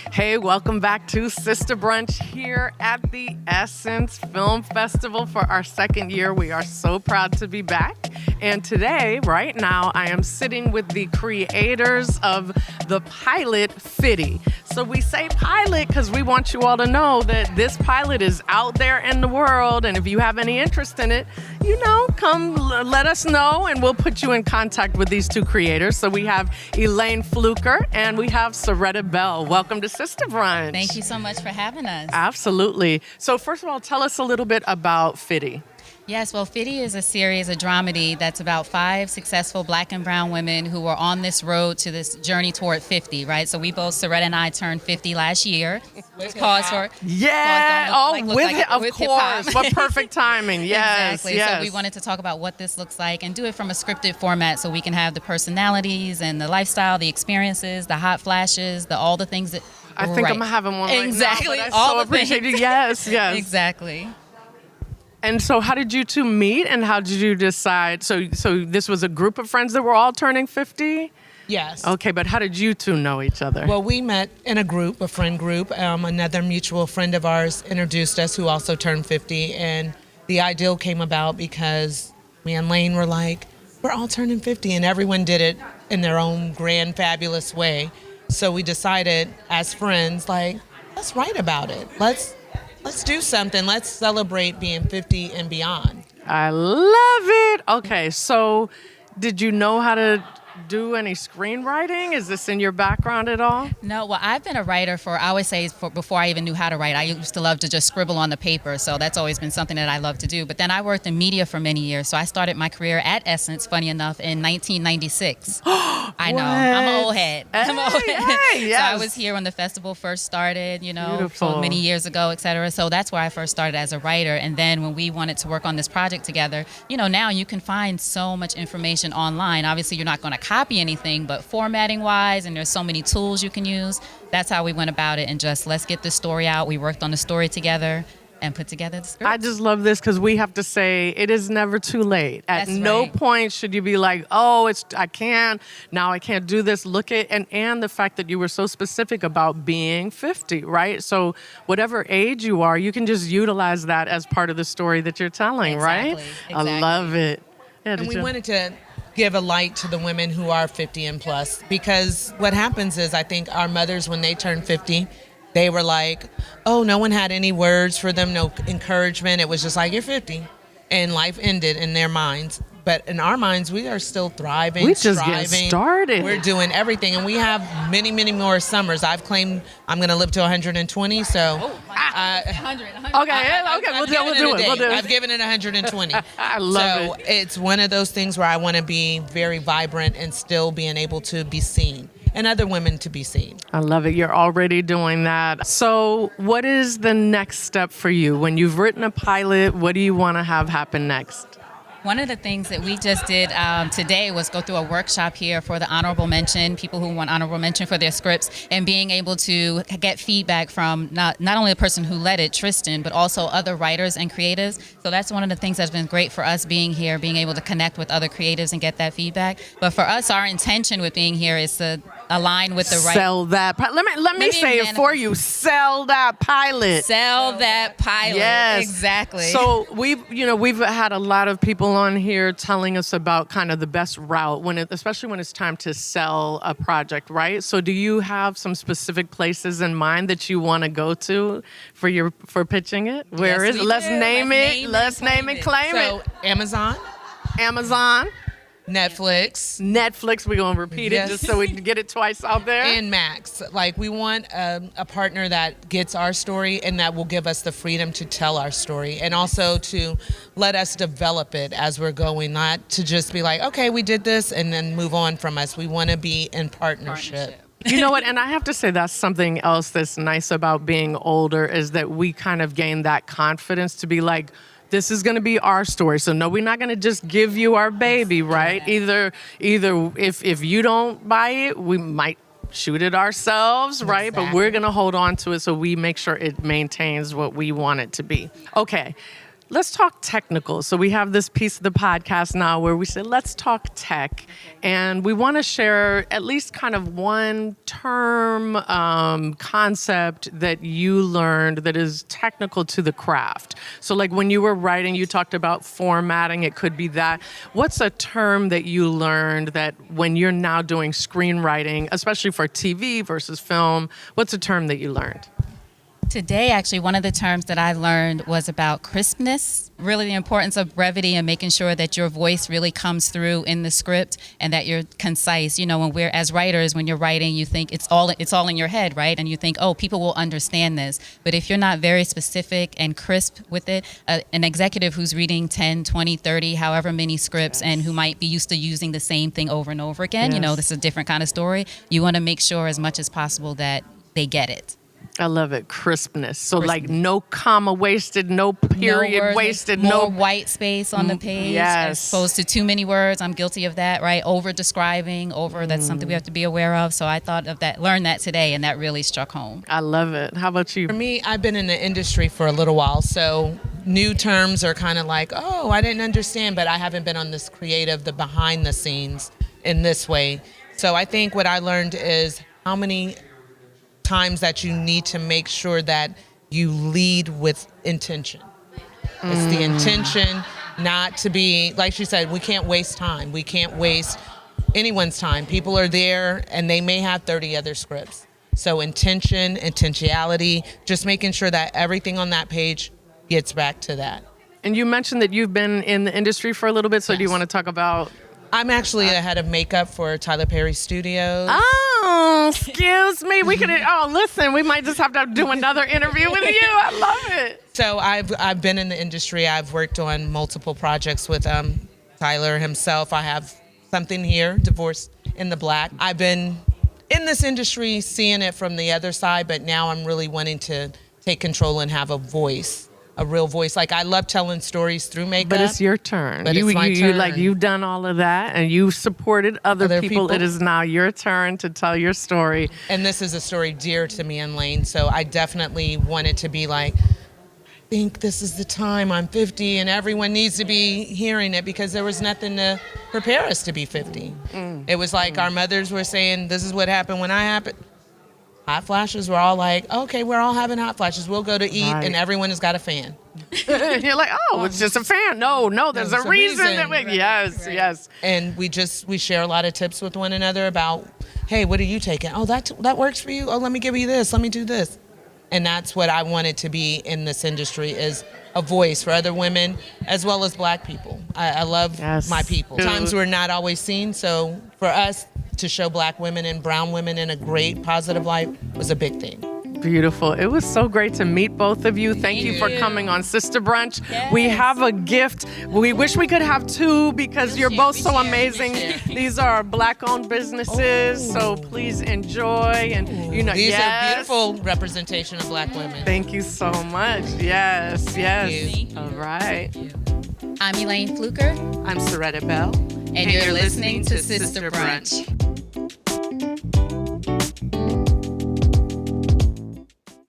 Hey, welcome back to Sista Brunch here at the Essence Film Festival for our second year. We are so proud to be back. And today, right now, I am sitting with the creators of the pilot, Fiddy. So we say pilot because we want you all to know that this pilot is out there in the world. And if you have any interest in it, come let us know and we'll put you in contact with these two creators. So we have Elaine Fluker and we have Syretta. Welcome to Sista Brunch. Thank you so much for having us. Absolutely. So first of all, tell us a little bit about Fiddy. Yes, well, Fiddy is a series, a dramedy that's about 5 successful Black and brown women who are on this road to this journey toward 50, right? So we both, Syretta and I, turned 50 last year. Pause for yeah. Of course. What perfect timing. Yes. Exactly. Yes. So we wanted to talk about what this looks like and do it from a scripted format so we can have the personalities and the lifestyle, the experiences, the hot flashes, all the things that. I think I'm having one exactly. right now. But I so appreciate it. Yes. Exactly. And so how did you two meet and how did you decide? So this was a group of friends that were all turning 50? Yes. Okay, but how did you two know each other? Well, we met in a group, a friend group. Another mutual friend of ours introduced us who also turned 50. And the ideal came about because me and Elaine were like, we're all turning 50. And everyone did it in their own grand, fabulous way. So we decided as friends, like, let's write about it. Let's do something. Let's celebrate being 50 and beyond. I love it. Okay, so did you know how to do any screenwriting? Is this in your background at all? No, well, I've been a writer I always say before I even knew how to write. I used to love to just scribble on the paper, so that's always been something that I love to do. But then I worked in media for many years, so I started my career at Essence, funny enough, in 1996. I know, I'm an old head. Hey, yes. So I was here when the festival first started, Beautiful. so many years ago, et cetera. So that's where I first started as a writer. And then when we wanted to work on this project together, now you can find so much information online. Obviously, you're not going to copy anything, but formatting wise, and there's so many tools you can use. That's how we went about it, and just let's get the story out. We worked on the story together and put together the script. I just love this because we have to say it is never too late. At no point should you be like, I can't do this. Look at and the fact that you were so specific about being 50, right? So whatever age you are, you can just utilize that as part of the story that you're telling, right? Exactly. I love it. Yeah, And we wanted to give a light to the women who are 50 and plus, because what happens is I think our mothers, when they turn 50, they were like, oh, no one had any words for them, no encouragement. It was just like, you're 50. And life ended in their minds. But in our minds, we are still thriving, we just striving. Get started. We're doing everything. And we have many, many more summers. I've claimed I'm going to live to 120. So 100. Okay, we'll do it. I've given it 120. I love it. So it's one of those things where I want to be very vibrant and still being able to be seen, and other women to be seen. I love it. You're already doing that. So what is the next step for you? When you've written a pilot, what do you want to have happen next? One of the things that we just did today was go through a workshop here for the honorable mention, people who want honorable mention for their scripts, and being able to get feedback from not only the person who led it, Tristan, but also other writers and creatives. So that's one of the things that's been great for us being here, being able to connect with other creatives and get that feedback. But for us, our intention with being here is to align with the right. Sell that. Let me say it for you. Sell that pilot. Sell that pilot. Yes, exactly. So we've had a lot of people on here telling us about kind of the best route especially when it's time to sell a project, right? So do you have some specific places in mind that you want to go to for pitching it? Where is it? Let's name it. Let's name it. Claim it. So Amazon. Netflix, we're going to repeat it just so we can get it twice out there. And Max. Like, we want a partner that gets our story and that will give us the freedom to tell our story, and also to let us develop it as we're going, not to just be like, okay, we did this and then move on from us. We want to be in partnership. You know what? And I have to say that's something else that's nice about being older, is that we kind of gain that confidence to be like, this is going to be our story. So no, we're not going to just give you our baby, right? Either if you don't buy it, we might shoot it ourselves, right? Exactly. But we're going to hold on to it so we make sure it maintains what we want it to be. Okay. Let's talk technical. So we have this piece of the podcast now where we say, let's talk tech. And we want to share at least kind of one term, concept that you learned that is technical to the craft. So like when you were writing, you talked about formatting. It could be that. What's a term that you learned that when you're now doing screenwriting, especially for TV versus film, what's a term that you learned? Today, actually, one of the terms that I learned was about crispness, really the importance of brevity and making sure that your voice really comes through in the script and that you're concise. You know, when we're, as writers, when you're writing, you think it's all in your head, right? And you think, oh, people will understand this. But if you're not very specific and crisp with it, an executive who's reading 10, 20, 30, however many scripts and who might be used to using the same thing over and over again, you know, this is a different kind of story. You want to make sure as much as possible that they get it. I love it. Crispness. So like no comma wasted, no period wasted, more no white space on the page. Yes. As opposed to too many words. I'm guilty of that, right? Over describing, that's something we have to be aware of. So I thought of that, learned that today, and that really struck home. I love it. How about you? For me, I've been in the industry for a little while, so new terms are kind of like, oh, I didn't understand, but I haven't been on this creative, the behind the scenes in this way. So I think what I learned is how many times that you need to make sure that you lead with intention. It's the intention not to be, like she said, we can't waste time. We can't waste anyone's time. People are there and they may have 30 other scripts. So intentionality, just making sure that everything on that page gets back to that. And you mentioned that you've been in the industry for a little bit, so do you want to talk about... I'm actually the head of makeup for Tyler Perry Studios. Oh, excuse me. We could. Oh, listen. We might just have to do another interview with you. I love it. So I've been in the industry. I've worked on multiple projects with Tyler himself. I have something here, Divorced in the Black. I've been in this industry, seeing it from the other side, but now I'm really wanting to take control and have a voice. A real voice. Like I love telling stories through makeup. But it's your turn. But it's my turn. Like you've done all of that and you supported other people. It is now your turn to tell your story. And this is a story dear to me and Elaine. So I definitely wanted to be like, I think this is the time. I'm 50 and everyone needs to be hearing it because there was nothing to prepare us to be 50. It was like our mothers were saying, this is what happened when I happened. Hot flashes, we're all like, okay, we're all having hot flashes. We'll go to eat, and everyone has got a fan. You're like, oh, it's just a fan. No, there's a reason. Yes. And we share a lot of tips with one another about, hey, what are you taking? Oh, that works for you? Oh, let me give you this. Let me do this. And that's what I wanted to be in this industry is a voice for other women as well as Black people. I love my people. Times we're not always seen, so for us, to show Black women and brown women in a great positive light was a big thing. Beautiful. It was so great to meet both of you. Thank you for coming on Sista Brunch. Yes. We have a gift. We wish we could have two because you're both so amazing. These are Black-owned businesses, so please enjoy. And these are beautiful representation of Black women. Thank you so much. Yes. All right. I'm Elaine Fluker. I'm Syretta Bell. And you're listening to Sista Brunch.